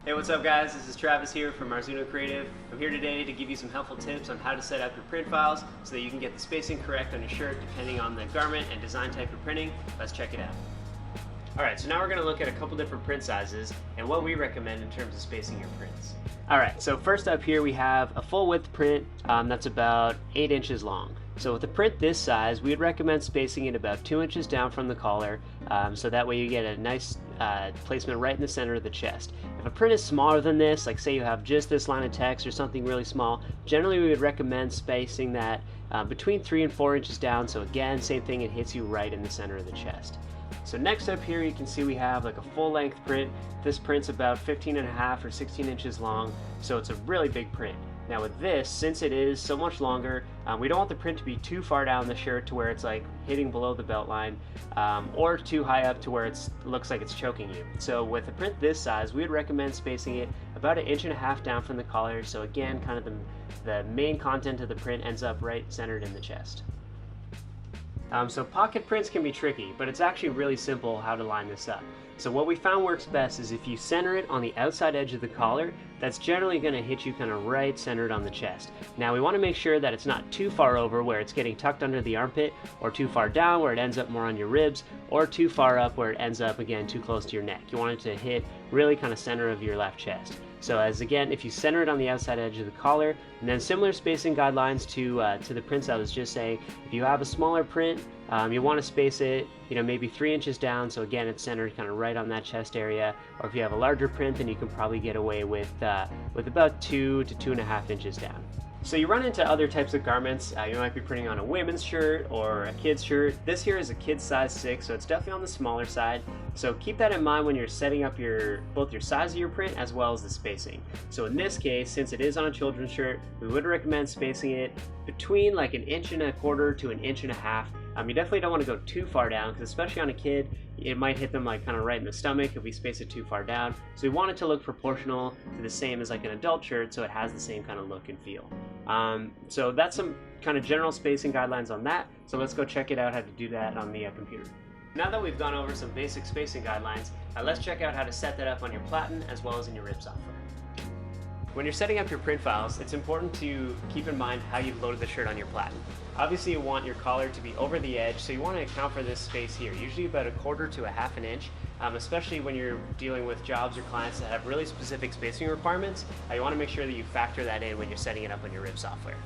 Hey, what's up guys? This is Travis here from Marsuno Creative. I'm here today to give you some helpful tips on how to set up your print files so that you can get the spacing correct on your shirt depending on the garment and design type of printing. Let's check it out. Alright, so now we're going to look at a couple different print sizes and what we recommend in terms of spacing your prints. Alright, so first up here we have a full width print that's about 8 inches long. So with a print this size, we'd recommend spacing it about 2 inches down from the collar, so that way you get a nice placement right in the center of the chest. If a print is smaller than this, like say you have just this line of text or something really small, generally we would recommend spacing that between 3 and 4 inches down, so again, same thing, it hits you right in the center of the chest. So next up here you can see we have like a full length print. This print's about 15.5 or 16 inches long, so it's a really big print. Now with this, since it is so much longer, we don't want the print to be too far down the shirt to where it's like hitting below the belt line, or too high up to where it looks like it's choking you. So with a print this size, we would recommend spacing it about 1.5 inches down from the collar, so again, kind of the main content of the print ends up right centered in the chest. So pocket prints can be tricky, but it's actually really simple how to line this up. So what we found works best is if you center it on the outside edge of the collar, that's generally going to hit you kind of right centered on the chest. Now we want to make sure that it's not too far over where it's getting tucked under the armpit, or too far down where it ends up more on your ribs, or too far up where it ends up again too close to your neck. You want it to hit really kind of center of your left chest. So as again, if you center it on the outside edge of the collar, and then similar spacing guidelines to the prints I was just saying, if you have a smaller print, you want to space it, maybe 3 inches down, so again it's centered kind of right on that chest area. Or if you have a larger print, then you can probably get away with about 2 to 2.5 inches down. So you run into other types of garments. You might be printing on a women's shirt or a kid's shirt. This here is a kid's size 6, so it's definitely on the smaller side. So keep that in mind when you're setting up both your size of your print as well as the spacing. So in this case, since it is on a children's shirt, we would recommend spacing it between like 1.25 inches to 1.5 inches. You definitely don't want to go too far down, because especially on a kid, it might hit them like kind of right in the stomach if we space it too far down. So we want it to look proportional to the same as like an adult shirt, so it has the same kind of look and feel. So that's some kind of general spacing guidelines on that. So let's go check it out how to do that on the computer. Now that we've gone over some basic spacing guidelines, let's check out how to set that up on your Platen as well as in your rib software. When you're setting up your print files, it's important to keep in mind how you've loaded the shirt on your Platen. Obviously you want your collar to be over the edge, so you want to account for this space here, usually about 1/4 to 1/2 inch, especially when you're dealing with jobs or clients that have really specific spacing requirements. You want to make sure that you factor that in when you're setting it up on your rib software.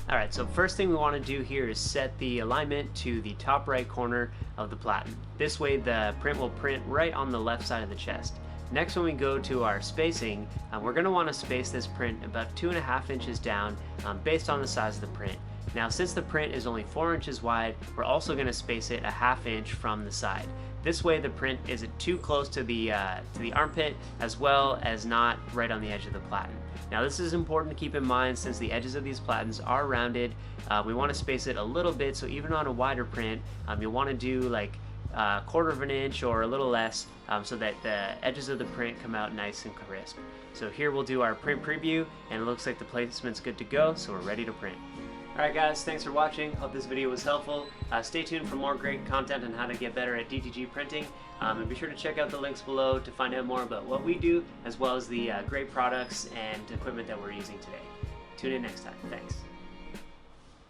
Alright, so first thing we want to do here is set the alignment to the top right corner of the Platen. This way the print will print right on the left side of the chest. Next, when we go to our spacing, we're going to want to space this print about 2.5 inches down based on the size of the print. Now, since the print is only 4 inches wide, we're also going to space it 1/2 inch from the side. This way the print isn't too close to the armpit, as well as not right on the edge of the Platen. Now this is important to keep in mind since the edges of these Platens are rounded. We want to space it a little bit, so even on a wider print, you'll want to do like 1/4 inch or a little less, so that the edges of the print come out nice and crisp. So here we'll do our print preview, and it looks like the placement's good to go, so we're ready to print. Alright guys, thanks for watching. Hope this video was helpful. Stay tuned for more great content on how to get better at DTG printing, and be sure to check out the links below to find out more about what we do, as well as the great products and equipment that we're using today. Tune in next time. Thanks.